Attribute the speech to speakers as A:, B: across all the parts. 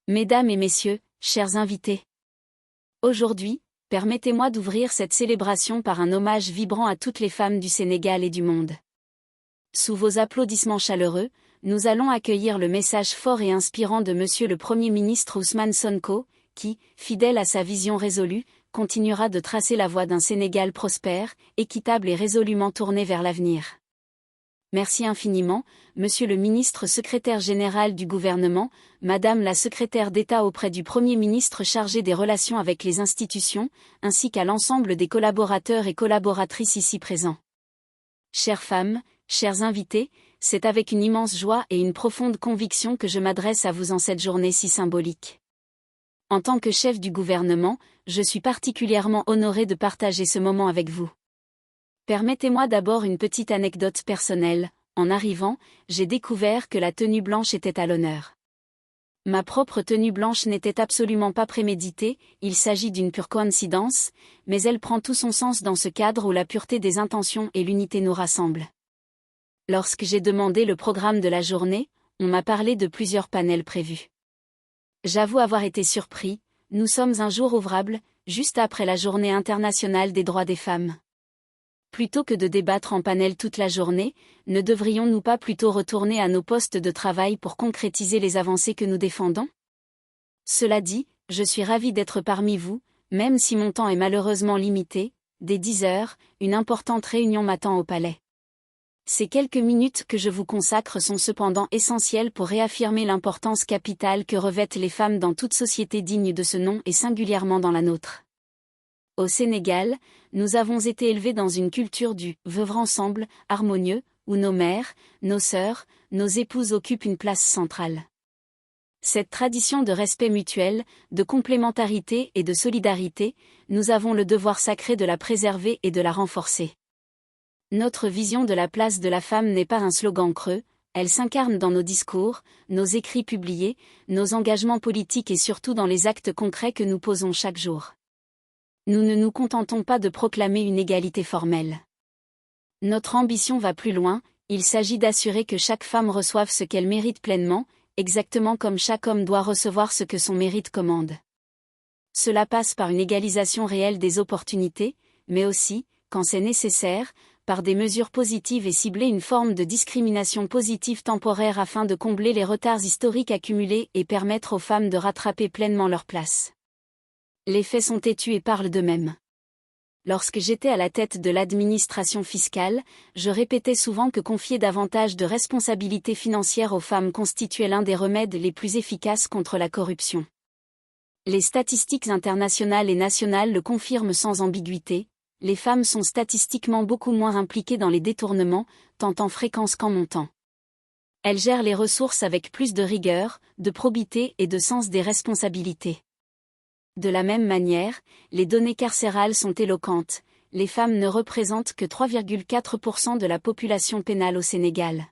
A: Mesdames et messieurs, chers invités. Aujourd'hui, permettez-moi d'ouvrir cette célébration par un hommage vibrant à toutes les femmes du Sénégal et du monde. Sous vos applaudissements chaleureux, nous allons accueillir le message fort et inspirant de Monsieur le Premier ministre Ousmane Sonko, qui, fidèle à sa vision résolue, continuera de tracer la voie d'un Sénégal prospère, équitable et résolument tourné vers l'avenir. Merci infiniment, Monsieur le ministre secrétaire général du gouvernement, Madame la secrétaire d'État auprès du Premier ministre chargé des relations avec les institutions, ainsi qu'à l'ensemble des collaborateurs et collaboratrices ici présents. Chères femmes, chers invités, c'est avec une immense joie et une profonde conviction que je m'adresse à vous en cette journée si symbolique. En tant que chef du gouvernement, je suis particulièrement honoré de partager ce moment avec vous. Permettez-moi d'abord une petite anecdote personnelle. En arrivant, j'ai découvert que la tenue blanche était à l'honneur. Ma propre tenue blanche n'était absolument pas préméditée, il s'agit d'une pure coïncidence, mais elle prend tout son sens dans ce cadre où la pureté des intentions et l'unité nous rassemblent. Lorsque j'ai demandé le programme de la journée, on m'a parlé de plusieurs panels prévus. J'avoue avoir été surpris, nous sommes un jour ouvrable, juste après la Journée internationale des droits des femmes. Plutôt que de débattre en panel toute la journée, ne devrions-nous pas plutôt retourner à nos postes de travail pour concrétiser les avancées que nous défendons? Cela dit, je suis ravi d'être parmi vous, même si mon temps est malheureusement limité. Dès 10 heures, une importante réunion m'attend au palais. Ces quelques minutes que je vous consacre sont cependant essentielles pour réaffirmer l'importance capitale que revêtent les femmes dans toute société digne de ce nom et singulièrement dans la nôtre. Au Sénégal, nous avons été élevés dans une culture du « vivre ensemble » harmonieux, où nos mères, nos sœurs, nos épouses occupent une place centrale. Cette tradition de respect mutuel, de complémentarité et de solidarité, nous avons le devoir sacré de la préserver et de la renforcer. Notre vision de la place de la femme n'est pas un slogan creux, elle s'incarne dans nos discours, nos écrits publiés, nos engagements politiques et surtout dans les actes concrets que nous posons chaque jour. Nous ne nous contentons pas de proclamer une égalité formelle. Notre ambition va plus loin, il s'agit d'assurer que chaque femme reçoive ce qu'elle mérite pleinement, exactement comme chaque homme doit recevoir ce que son mérite commande. Cela passe par une égalisation réelle des opportunités, mais aussi, quand c'est nécessaire, par des mesures positives et cibler une forme de discrimination positive temporaire afin de combler les retards historiques accumulés et permettre aux femmes de rattraper pleinement leur place. Les faits sont têtus et parlent d'eux-mêmes. Lorsque j'étais à la tête de l'administration fiscale, je répétais souvent que confier davantage de responsabilités financières aux femmes constituait l'un des remèdes les plus efficaces contre la corruption. Les statistiques internationales et nationales le confirment sans ambiguïté, les femmes sont statistiquement beaucoup moins impliquées dans les détournements, tant en fréquence qu'en montant. Elles gèrent les ressources avec plus de rigueur, de probité et de sens des responsabilités. De la même manière, les données carcérales sont éloquentes, les femmes ne représentent que 3,4% de la population pénale au Sénégal.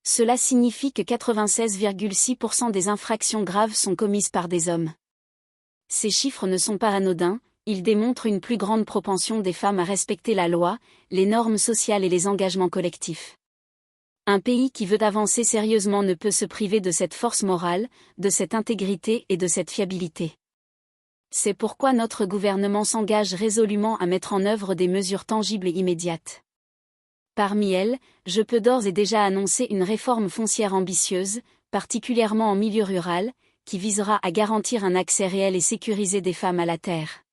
A: Cela signifie que 96,6% des infractions graves sont commises par des hommes. Ces chiffres ne sont pas anodins, ils démontrent une plus grande propension des femmes à respecter la loi, les normes sociales et les engagements collectifs. Un pays qui veut avancer sérieusement ne peut se priver de cette force morale, de cette intégrité et de cette fiabilité. C'est pourquoi notre gouvernement s'engage résolument à mettre en œuvre des mesures tangibles et immédiates. Parmi elles, je peux d'ores et déjà annoncer une réforme foncière ambitieuse, particulièrement en milieu rural, qui visera à garantir un accès réel et sécurisé des femmes à la terre.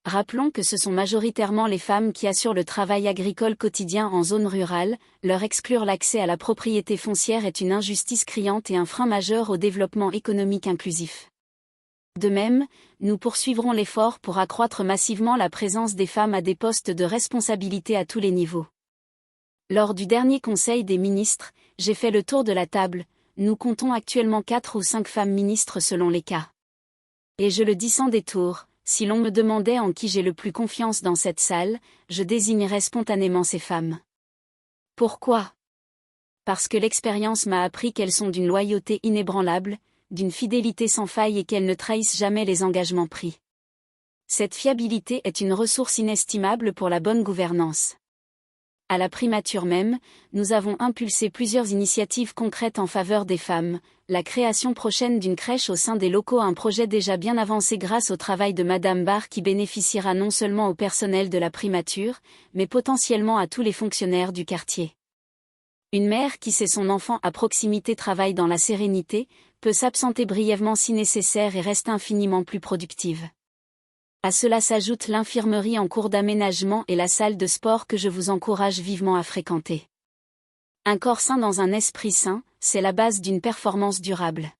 A: Rappelons que ce sont majoritairement les femmes qui assurent le travail agricole quotidien en zone rurale, leur exclure l'accès à la propriété foncière est une injustice criante et un frein majeur au développement économique inclusif. De même, nous poursuivrons l'effort pour accroître massivement la présence des femmes à des postes de responsabilité à tous les niveaux. Lors du dernier Conseil des ministres, j'ai fait le tour de la table, nous comptons actuellement 4 ou 5 femmes ministres selon les cas. Et je le dis sans détour, si l'on me demandait en qui j'ai le plus confiance dans cette salle, je désignerais spontanément ces femmes. Pourquoi? Parce que l'expérience m'a appris qu'elles sont d'une loyauté inébranlable, d'une fidélité sans faille et qu'elles ne trahissent jamais les engagements pris. Cette fiabilité est une ressource inestimable pour la bonne gouvernance. À la primature même, nous avons impulsé plusieurs initiatives concrètes en faveur des femmes, la création prochaine d'une crèche au sein des locaux, un projet déjà bien avancé grâce au travail de Madame Barr qui bénéficiera non seulement au personnel de la primature, mais potentiellement à tous les fonctionnaires du quartier. Une mère qui sait son enfant à proximité travaille dans la sérénité, peut s'absenter brièvement si nécessaire et reste infiniment plus productive. À cela s'ajoute l'infirmerie en cours d'aménagement et la salle de sport que je vous encourage vivement à fréquenter. Un corps sain dans un esprit sain, c'est la base d'une performance durable.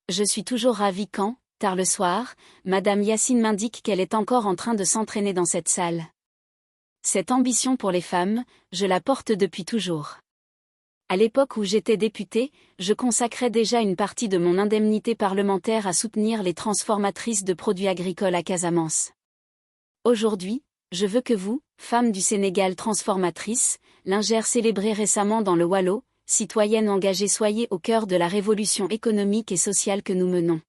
A: Je suis toujours ravie quand, tard le soir, Madame Yacine m'indique qu'elle est encore en train de s'entraîner dans cette salle. Cette ambition pour les femmes, je la porte depuis toujours. À l'époque où j'étais députée, je consacrais déjà une partie de mon indemnité parlementaire à soutenir les transformatrices de produits agricoles à Casamance. Aujourd'hui, je veux que vous, femmes du Sénégal transformatrices, lingère célébrée récemment dans le Waalo, citoyennes engagées, soyez au cœur de la révolution économique et sociale que nous menons.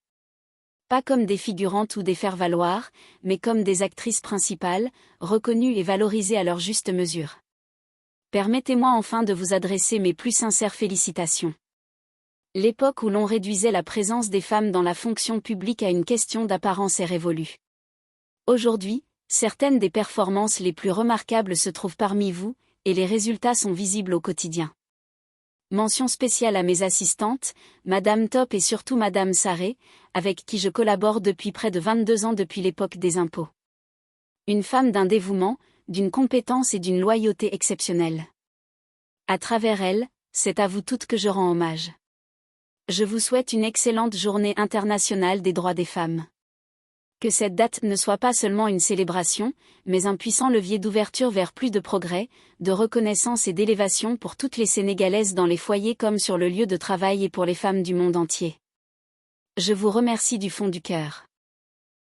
A: Pas comme des figurantes ou des faire-valoir, mais comme des actrices principales, reconnues et valorisées à leur juste mesure. Permettez-moi enfin de vous adresser mes plus sincères félicitations. L'époque où l'on réduisait la présence des femmes dans la fonction publique à une question d'apparence est révolue. Aujourd'hui, certaines des performances les plus remarquables se trouvent parmi vous, et les résultats sont visibles au quotidien. Mention spéciale à mes assistantes, Madame Top et surtout Madame Sarré, avec qui je collabore depuis près de 22 ans depuis l'époque des impôts. Une femme d'un dévouement, d'une compétence et d'une loyauté exceptionnelle. À travers elle, c'est à vous toutes que je rends hommage. Je vous souhaite une excellente journée internationale des droits des femmes. Que cette date ne soit pas seulement une célébration, mais un puissant levier d'ouverture vers plus de progrès, de reconnaissance et d'élévation pour toutes les Sénégalaises dans les foyers comme sur le lieu de travail et pour les femmes du monde entier. Je vous remercie du fond du cœur.